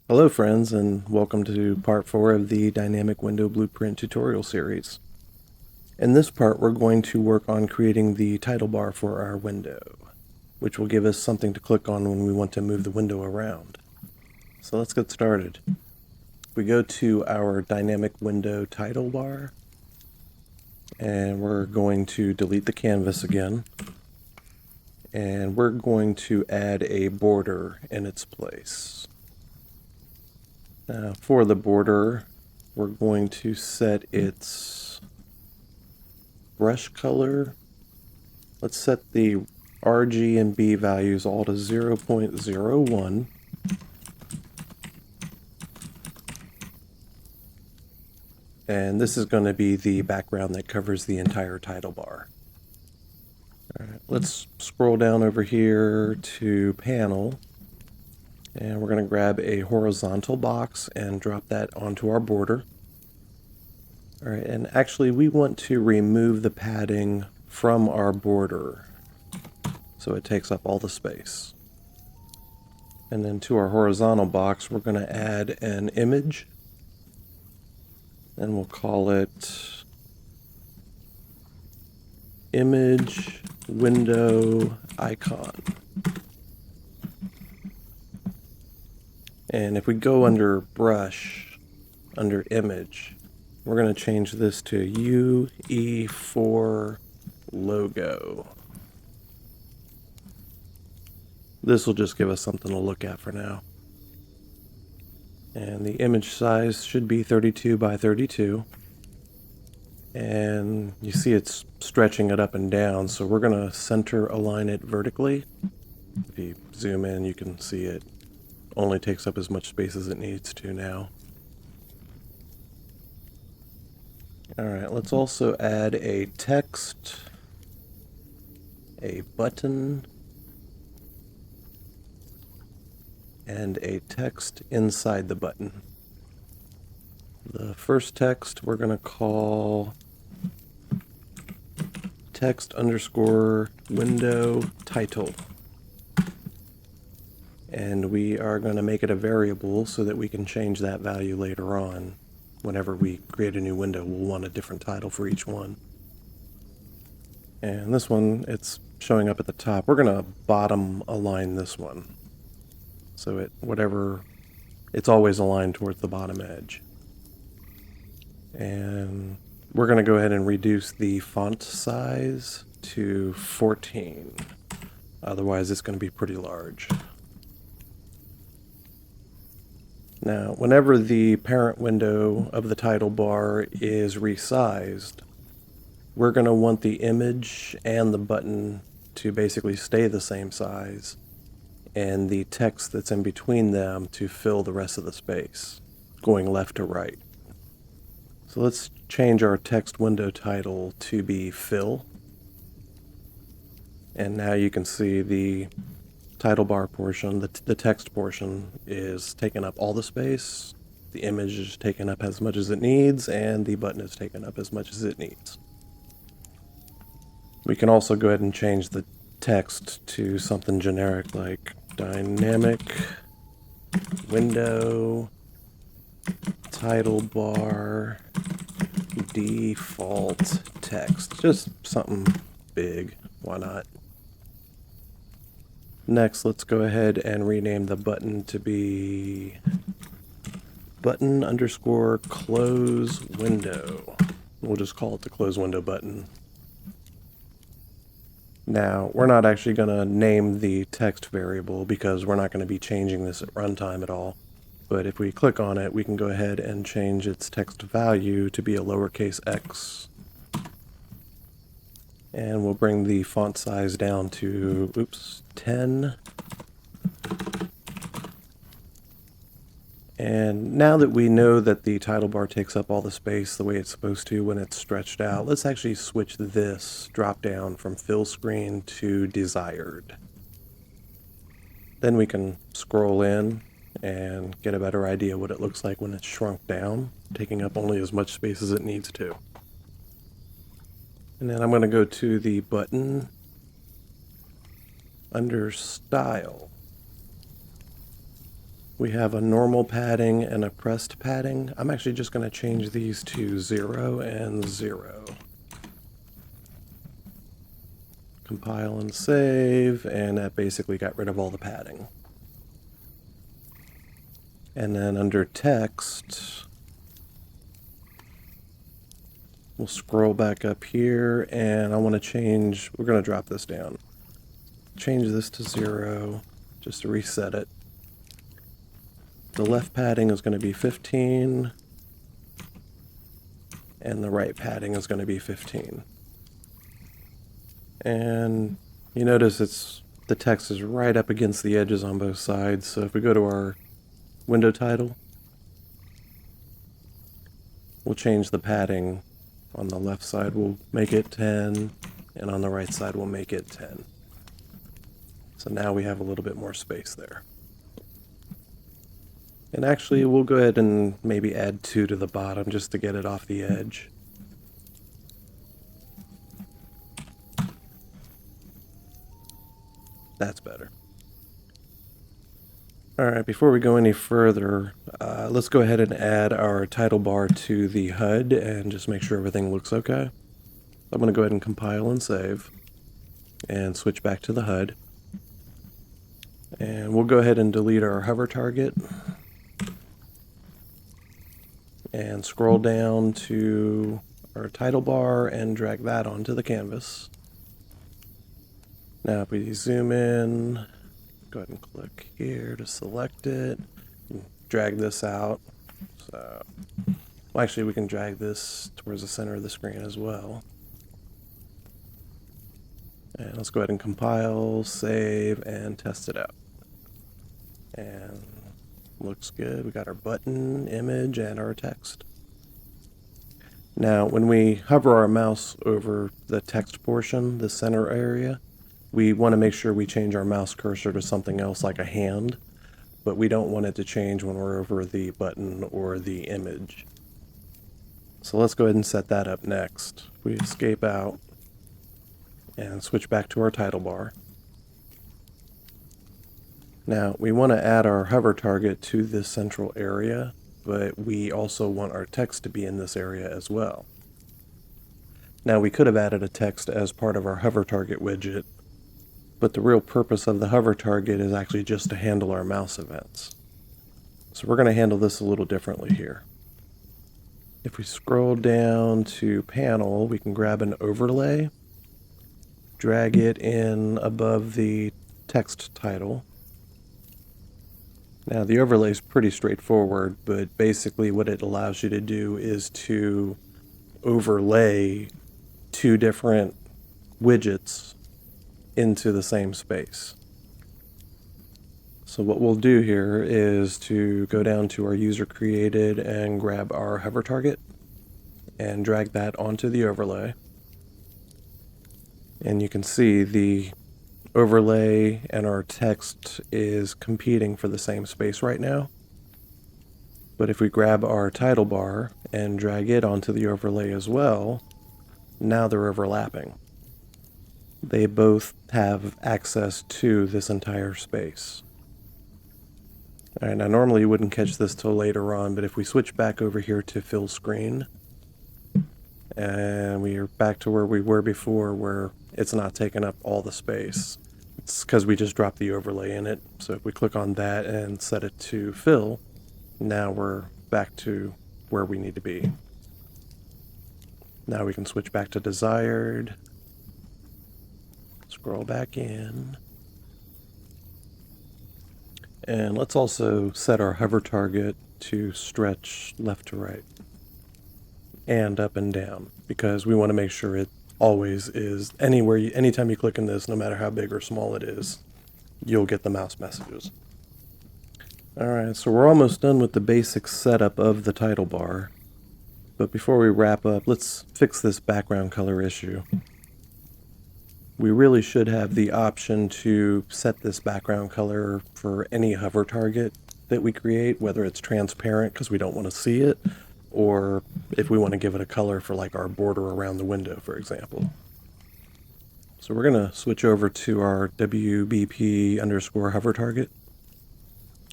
Hello friends, and welcome to part 4 of the Dynamic Window Blueprint tutorial series. In this part, we're going to work on creating the title bar for our window, which will give us something to click on when we want to move the window around. So let's get started. We go to our Dynamic Window title bar, and we're going to delete the canvas again, and we're going to add a border in its place. Now, for the border, we're going to set its brush color. Let's set the RG and B values all to 0.01. And this is going to be the background that covers the entire title bar. All right, let's scroll down over here to panel. And we're going to grab a horizontal box and drop that onto our border. All right, and actually we want to remove the padding from our border so it takes up all the space. And then to our horizontal box, we're going to add an image, and we'll call it image window icon. And if we go under brush, under image, we're going to change this to UE4 logo. This will just give us something to look at for now. And the image size should be 32 by 32. And you see it's stretching it up and down, so we're going to center align it vertically. If you zoom in, you can see it only takes up as much space as it needs to now. Alright, let's also add a text, a button, and a text inside the button. The first text we're going to call text underscore window title. And we are going to make it a variable so that we can change that value later on. Whenever we create a new window, we'll want a different title for each one. And this one, it's showing up at the top. We're going to bottom align this one. So it's always aligned towards the bottom edge. And we're going to go ahead and reduce the font size to 14. Otherwise, it's going to be pretty large. Now, whenever the parent window of the title bar is resized, we're going to want the image and the button to basically stay the same size, and the text that's in between them to fill the rest of the space, going left to right. So let's change our text window title to be fill. And now you can see the title bar portion, the text portion is taking up all the space, the image is taken up as much as it needs, and the button is taken up as much as it needs. We can also go ahead and change the text to something generic like dynamic window title bar default text. Just something big, why not? Next, let's go ahead and rename the button to be button underscore close window. We'll just call it the close window button. Now, we're not actually going to name the text variable because we're not going to be changing this at runtime at all. But if we click on it, we can go ahead and change its text value to be a lowercase x. And we'll bring the font size down to, 10. And now that we know that the title bar takes up all the space the way it's supposed to when it's stretched out, let's actually switch this drop down from fill screen to desired. Then we can scroll in and get a better idea what it looks like when it's shrunk down, taking up only as much space as it needs to. And then I'm going to go to the button under style. We have a normal padding and a pressed padding. I'm actually just going to change these to 0 and 0. Compile and save, and that basically got rid of all the padding. And then under text, we'll scroll back up here, and I want to change, we're going to drop this down. Change this to 0, just to reset it. The left padding is going to be 15, and the right padding is going to be 15. And you notice the text is right up against the edges on both sides, so if we go to our window title, we'll change the padding. On the left side we'll make it 10, and on the right side we'll make it 10. So now we have a little bit more space there. And actually we'll go ahead and maybe add 2 to the bottom just to get it off the edge. That's better. Alright, before we go any further, let's go ahead and add our title bar to the HUD and just make sure everything looks okay. I'm going to go ahead and compile and save and switch back to the HUD. And we'll go ahead and delete our hover target and scroll down to our title bar and drag that onto the canvas. Now if we zoom in, go ahead and click here to select it, drag this out. So, well, actually we can drag this towards the center of the screen as well. And let's go ahead and compile, save, and test it out. And looks good. We got our button, image, and our text. Now when we hover our mouse over the text portion, the center area, we want to make sure we change our mouse cursor to something else like a hand, but we don't want it to change when we're over the button or the image. So let's go ahead and set that up next. We escape out and switch back to our title bar. Now we want to add our hover target to this central area, but we also want our text to be in this area as well. Now we could have added a text as part of our hover target widget, but the real purpose of the hover target is actually just to handle our mouse events. So we're going to handle this a little differently here. If we scroll down to panel, we can grab an overlay, drag it in above the text title. Now the overlay is pretty straightforward, but basically what it allows you to do is to overlay 2 different widgets into the same space. So what we'll do here is to go down to our user created and grab our hover target and drag that onto the overlay. And you can see the overlay and our text is competing for the same space right now. But if we grab our title bar and drag it onto the overlay as well, now they're overlapping. They both have access to this entire space. All right, now normally you wouldn't catch this till later on, but if we switch back over here to fill screen, and we are back to where we were before, where it's not taking up all the space. It's because we just dropped the overlay in it. So if we click on that and set it to fill, now we're back to where we need to be. Now we can switch back to desired. Scroll back in. And let's also set our hover target to stretch left to right and up and down, because we want to make sure it always is anytime you click in this, no matter how big or small it is, you'll get the mouse messages. Alright, so we're almost done with the basic setup of the title bar. But before we wrap up, let's fix this background color issue. We really should have the option to set this background color for any hover target that we create, whether it's transparent because we don't want to see it, or if we want to give it a color for like our border around the window, for example. So we're going to switch over to our WBP underscore hover target.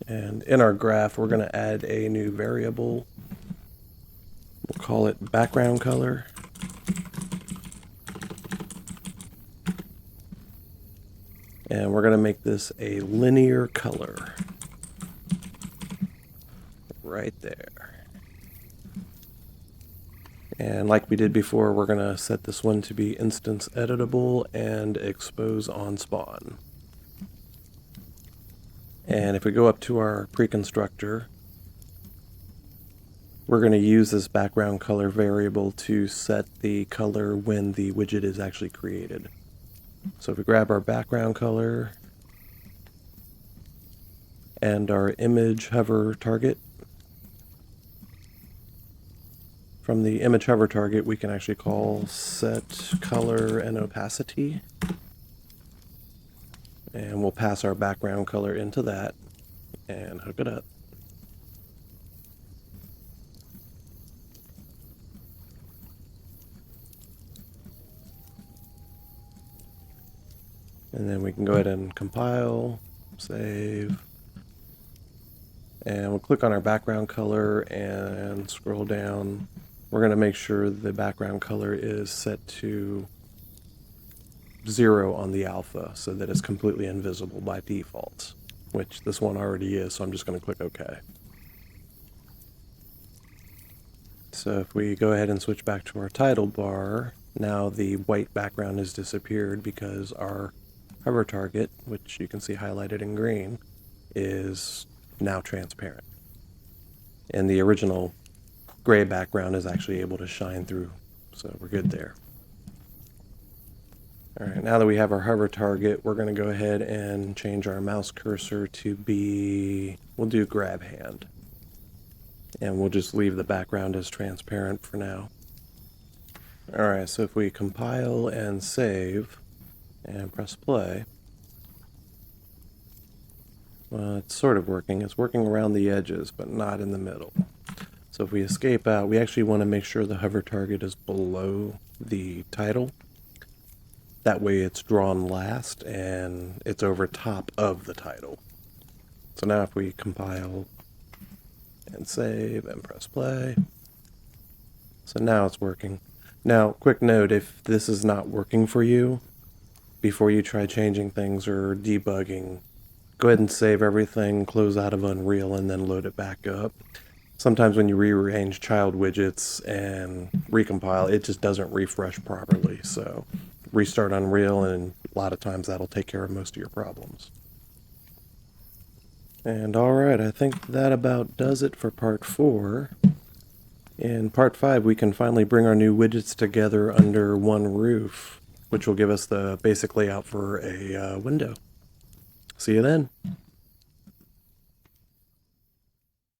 And in our graph, we're going to add a new variable. We'll call it background color. And we're going to make this a linear color. Right there. And like we did before, we're going to set this one to be instance editable and expose on spawn. And if we go up to our pre-constructor, we're going to use this background color variable to set the color when the widget is actually created. So if we grab our background color and our image hover target, from the image hover target we can actually call set color and opacity. And we'll pass our background color into that and hook it up. And then we can go ahead and compile, save, and we'll click on our background color and scroll down. We're going to make sure the background color is set to 0 on the alpha so that it's completely invisible by default, which this one already is, so I'm just going to click OK. So if we go ahead and switch back to our title bar, now the white background has disappeared because our hover target, which you can see highlighted in green, is now transparent. And the original gray background is actually able to shine through, so we're good there. All right, now that we have our hover target, we're going to go ahead and change our mouse cursor to be, we'll do grab hand. And we'll just leave the background as transparent for now. All right, so if we compile and save and press play, well, it's sort of working. It's working around the edges, but not in the middle. So if we escape out, we actually want to make sure the hover target is below the title. That way it's drawn last and it's over top of the title. So now if we compile and save and press play, so now it's working. Now, quick note, if this is not working for you, before you try changing things or debugging, go ahead and save everything, close out of Unreal, and then load it back up. Sometimes when you rearrange child widgets and recompile, it just doesn't refresh properly. So restart Unreal, and a lot of times that'll take care of most of your problems. And alright, I think that about does it for part 4. In part 5, we can finally bring our new widgets together under one roof, which will give us the basic layout for a window. See you then.